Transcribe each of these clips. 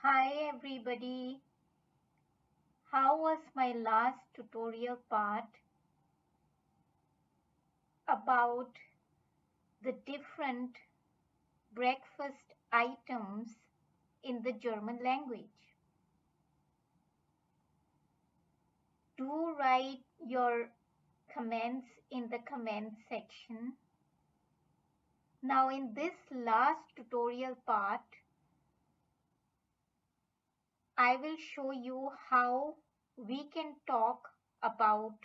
Hi everybody, how was my last tutorial part about the different breakfast items in the German language? Do write your comments in the comment section. Now in this last tutorial part, I will show you how we can talk about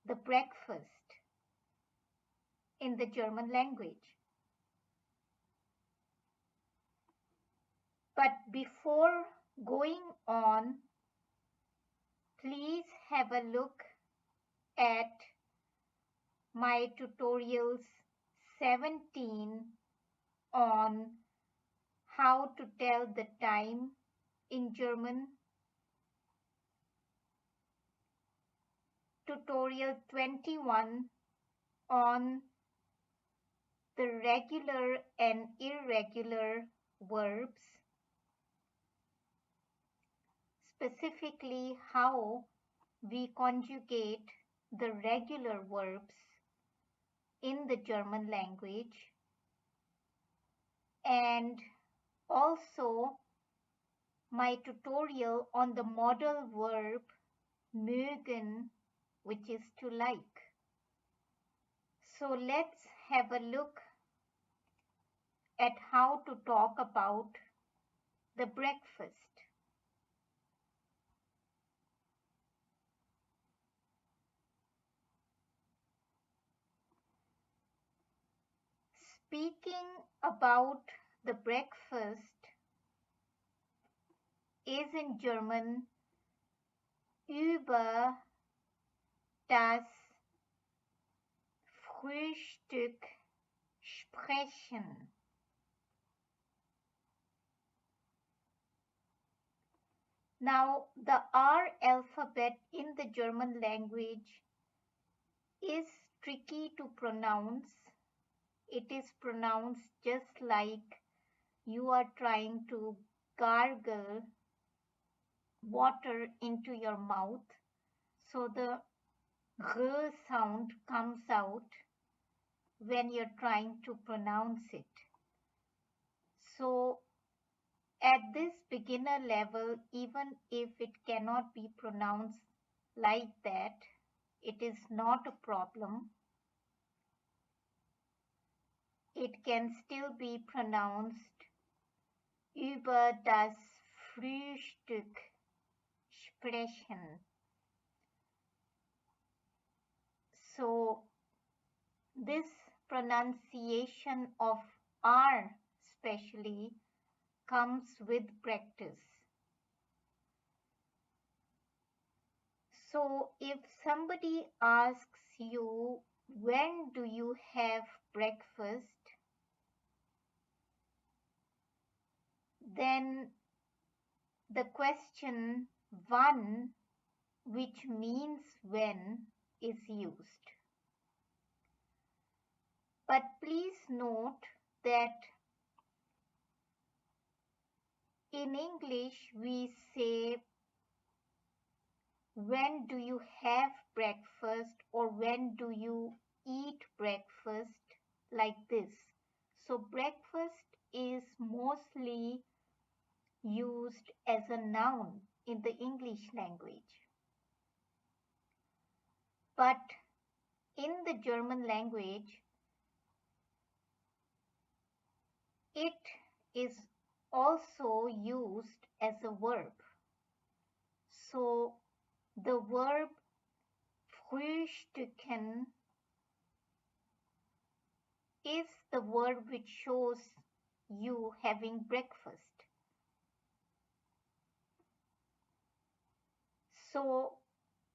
the breakfast in the German language. But before going on, please have a look at my tutorials 17 on how to tell the time in German, tutorial 21 on the regular and irregular verbs, specifically how we conjugate the regular verbs in the German language, and also my tutorial on the modal verb mögen, which is to like. So let's have a look at how to talk about the breakfast. Speaking about the breakfast is in German über das Frühstück sprechen. Now, the R alphabet in the German language is tricky to pronounce. It is pronounced just like you are trying to gargle water into your mouth. So the R sound comes out when you're trying to pronounce it. So at this beginner level, even if it cannot be pronounced like that, it is not a problem. It can still be pronounced über das Frühstück sprechen. So this pronunciation of R especially comes with practice. So if somebody asks you, when do you have breakfast? Then the question wann, which means when, is used. But please note that in English we say when do you have breakfast or when do you eat breakfast, like this. So breakfast is mostly used as a noun in the English language. But in the German language, it is also used as a verb. So the verb frühstücken is the verb which shows you having breakfast. So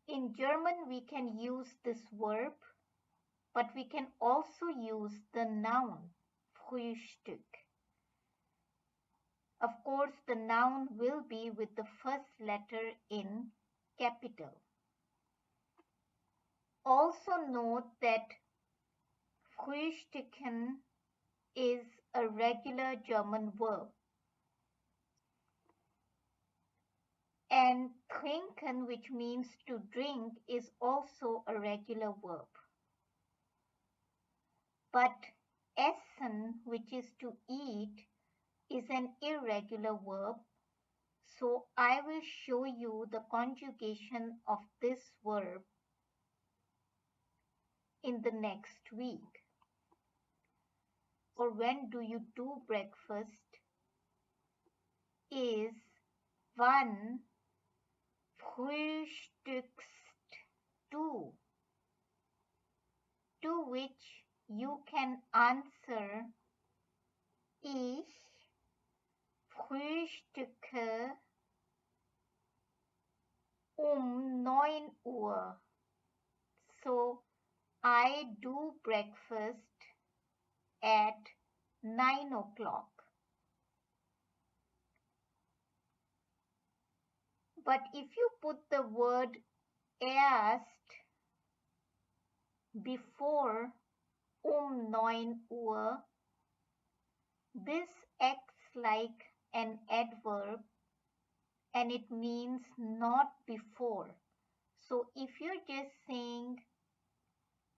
in German we can use this verb, but we can also use the noun Frühstück. Of course, the noun will be with the first letter in capital. Also note that Frühstücken is a regular German verb. And trinken, which means to drink, is also a regular verb. But essen, which is to eat, is an irregular verb. So I will show you the conjugation of this verb in the next week. Or when do you do breakfast is wann frühstückst du, to which you can answer ich frühstücke 9 Uhr. So I do breakfast at 9 o'clock. But if you put the word erst before 9 Uhr, this acts like an adverb and it means not before. So if you're just saying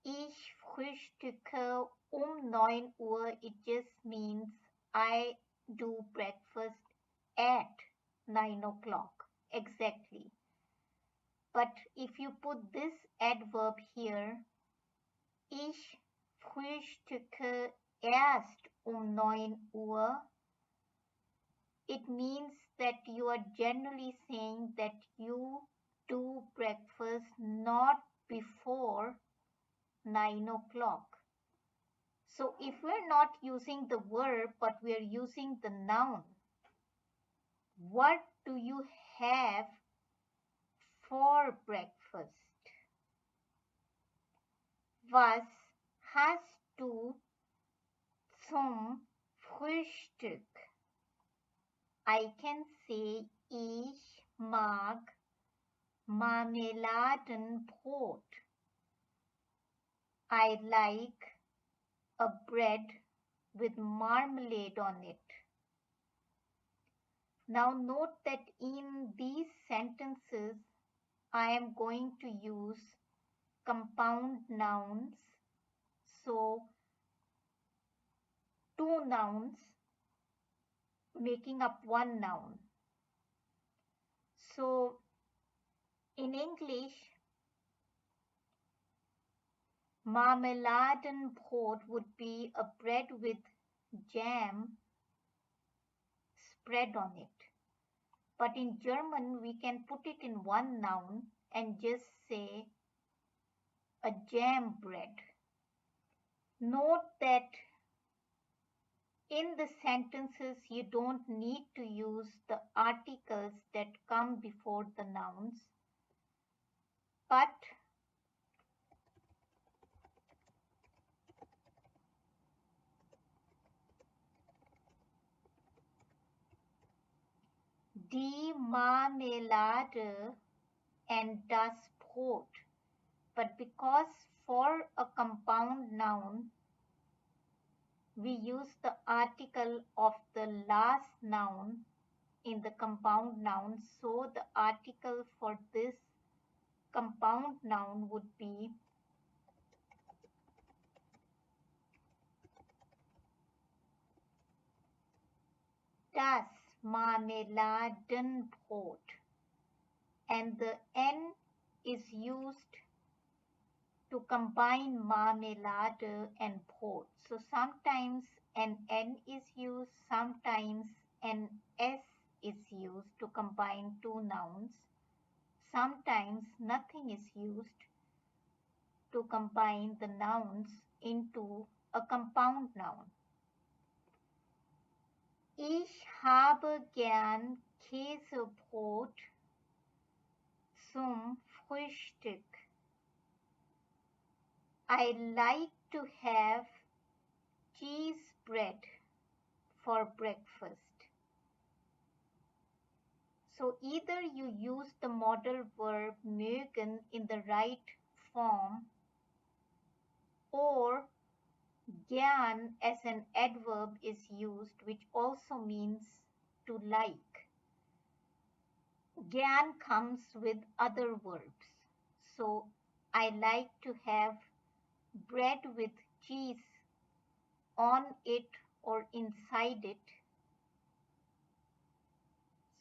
ich frühstücke 9 Uhr, it just means I do breakfast at 9 o'clock exactly. But if you put this adverb here, ich frühstücke erst 9 Uhr, it means that you are generally saying that you do breakfast not before 9 o'clock. So if we're not using the verb but we're using the noun, what do you have for breakfast? Was hast du zum Frühstück? I can say ich mag Marmeladenbrot. I like a bread with marmalade on it. Now note that in these sentences, I am going to use compound nouns. So, two nouns making up one noun. So, in English, Marmeladenbrot would be a bread with jam spread on it. But in German, we can put it in one noun and just say a jam bread. Note that in the sentences, you don't need to use the articles that come before the nouns, but die Marmelade and das Brot. But because for a compound noun, we use the article of the last noun in the compound noun. So the article for this compound noun would be das Marmeladenbrot. And the N is used to combine marmelade and brot. So sometimes an N is used, sometimes an S is used to combine two nouns. Sometimes nothing is used to combine the nouns into a compound noun. Ich habe gern Käsebrot zum Frühstück. I like to have cheese bread for breakfast. So either you use the modal verb mögen in the right form or gern as an adverb is used, which also means to like. Gyan comes with other verbs. So I like to have bread with cheese on it or inside it.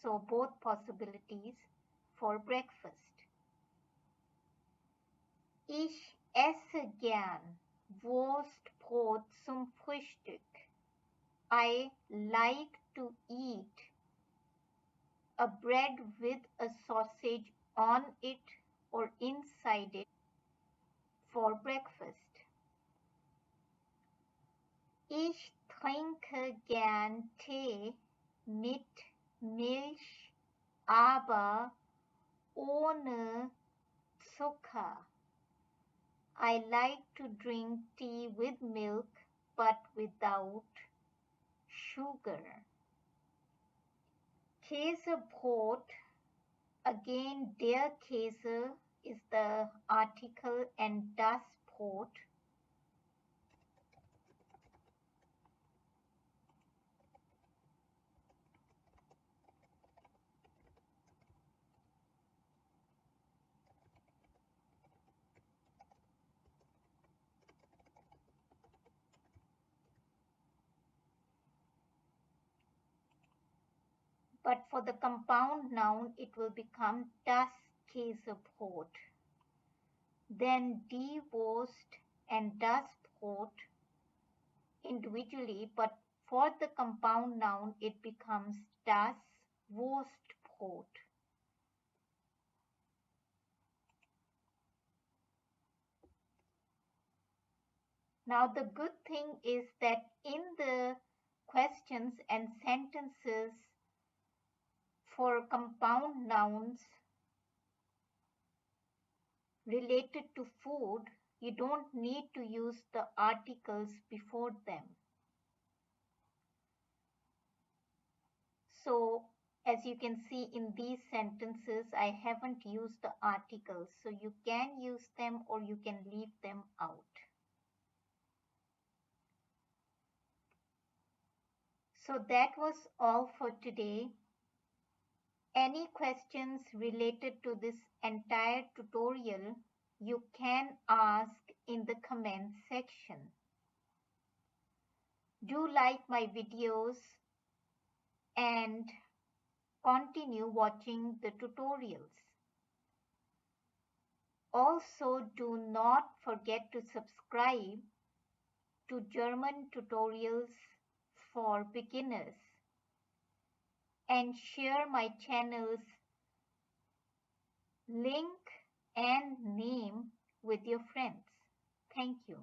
So both possibilities for breakfast. Ich esse gern Wurstbrot zum Frühstück. I like to eat a bread with a sausage on it or inside it for breakfast. Ich trinke gern Tee mit Milch, aber ohne Zucker. I like to drink tea with milk but without sugar. Käsebrot, again der Käse is the article and das Brot. But for the compound noun, it will become das Käsebrot. Then die Wurst and das Brot individually, but for the compound noun, it becomes das Wurstbrot. Now, the good thing is that in the questions and sentences for compound nouns related to food, you don't need to use the articles before them. So, as you can see in these sentences, I haven't used the articles. So, you can use them or you can leave them out. So, that was all for today. Any questions related to this entire tutorial, you can ask in the comment section. Do like my videos and continue watching the tutorials. Also, do not forget to subscribe to German tutorials for beginners and share my channel's link and name with your friends. Thank you.